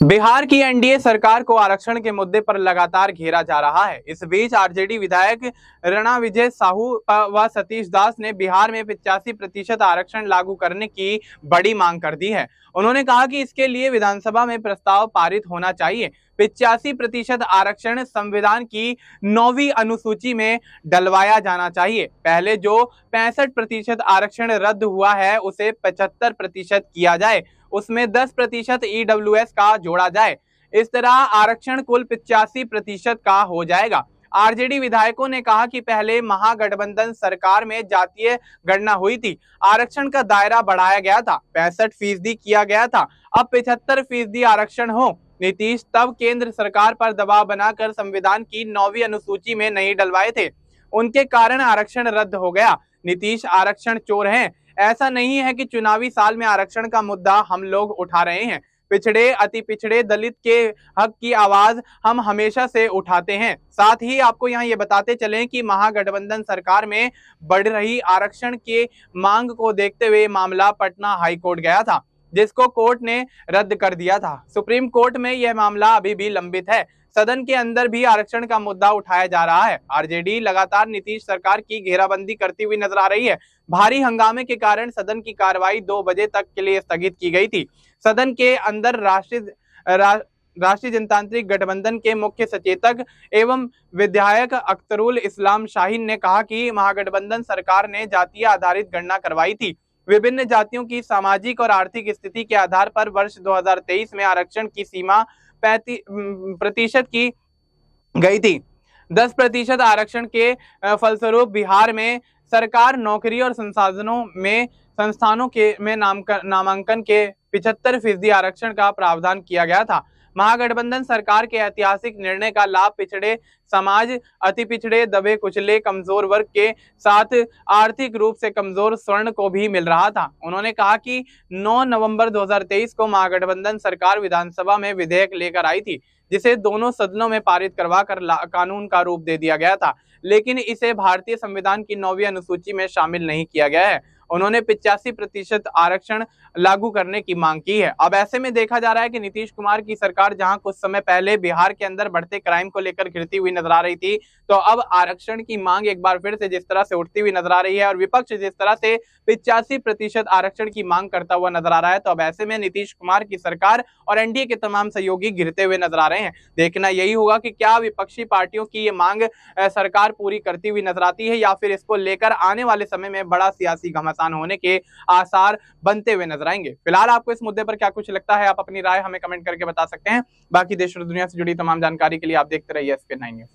बिहार की एनडीए सरकार को आरक्षण के मुद्दे पर लगातार घेरा जा रहा है। इस बीच आरजेडी विधायक रणा विजय साहू व सतीश दास ने बिहार में 85% आरक्षण लागू करने की बड़ी मांग कर दी है। उन्होंने कहा कि इसके लिए विधानसभा में प्रस्ताव पारित होना चाहिए। 85% आरक्षण संविधान की 9वीं अनुसूची में डलवाया जाना चाहिए। पहले जो 65% आरक्षण रद्द हुआ है उसे 75% किया जाए, उसमें 10% ईडब्ल्यूएस का जोड़ा जाए। इस तरह आरक्षण कुल 85% का हो जाएगा। आरजेडी विधायकों ने कहा कि पहले महागठबंधन सरकार में जातीय गणना हुई थी, आरक्षण का दायरा बढ़ाया गया था, 65% किया गया था, अब 75% आरक्षण हो। नीतीश तब केंद्र सरकार पर दबाव बनाकर संविधान की 9वीं अनुसूची में नहीं डलवाए थे, उनके कारण आरक्षण रद्द हो गया। नीतीश आरक्षण चोर हैं। ऐसा नहीं है कि चुनावी साल में आरक्षण का मुद्दा हम लोग उठा रहे हैं। पिछड़े, अति पिछड़े, दलित के हक की आवाज हम हमेशा से उठाते हैं। साथ ही आपको यहाँ ये बताते चलें कि महागठबंधन सरकार में बढ़ रही आरक्षण के मांग को देखते हुए मामला पटना हाईकोर्ट गया था, जिसको कोर्ट ने रद्द कर दिया था। सुप्रीम कोर्ट में यह मामला अभी भी लंबित है। सदन के अंदर भी आरक्षण का मुद्दा उठाया जा रहा है। आरजेडी लगातार नीतीश सरकार की घेराबंदी करती हुई नजर आ रही है। भारी हंगामे के कारण सदन की कार्रवाई 2 बजे तक के लिए स्थगित की गई थी। सदन के अंदर राष्ट्रीय जनतांत्रिक गठबंधन के मुख्य सचेतक एवं विधायक अख्तरुल इस्लाम शाहीन ने कहा कि महागठबंधन सरकार ने जातीय आधारित गणना करवाई थी। विभिन्न जातियों की सामाजिक और आर्थिक स्थिति के आधार पर वर्ष 2023 में आरक्षण की सीमा 35% की गई थी। 10% आरक्षण के फलस्वरूप बिहार में सरकार नौकरी और संस्थानों के में नामांकन के 75% आरक्षण का प्रावधान किया गया था। महागठबंधन सरकार के ऐतिहासिक निर्णय का लाभ पिछड़े समाज, अति पिछड़े, दबे कुचले, कमजोर वर्ग के साथ आर्थिक रूप से कमजोर स्वर्ण को भी मिल रहा था। उन्होंने कहा कि 9 नवंबर 2023 को महागठबंधन सरकार विधानसभा में विधेयक लेकर आई थी, जिसे दोनों सदनों में पारित करवाकर कानून का रूप दे दिया गया था, लेकिन इसे भारतीय संविधान की 9वीं अनुसूची में शामिल नहीं किया गया है। उन्होंने 85% आरक्षण लागू करने की मांग की है। अब ऐसे में देखा जा रहा है कि नीतीश कुमार की सरकार जहां कुछ समय पहले बिहार के अंदर बढ़ते क्राइम को लेकर घिरती हुई नजर आ रही थी, तो अब आरक्षण की मांग एक बार फिर से जिस तरह से उठती हुई नजर आ रही है और विपक्ष जिस तरह से 85% आरक्षण की मांग करता हुआ नजर आ रहा है, तो अब ऐसे में नीतीश कुमार की सरकार और एनडीए के तमाम सहयोगी घिरते हुए नजर आ रहे हैं। देखना यही होगा कि क्या विपक्षी पार्टियों की ये मांग सरकार पूरी करती हुई नजर आती है या फिर इसको लेकर आने वाले समय में बड़ा सियासी घमासान होने के आसार बनते हुए नजर आएंगे। फिलहाल आपको इस मुद्दे पर क्या कुछ लगता है, आप अपनी राय हमें कमेंट करके बता सकते हैं। बाकी देश और दुनिया से जुड़ी तमाम जानकारी के लिए आप देखते रहिए SK9 न्यूज़।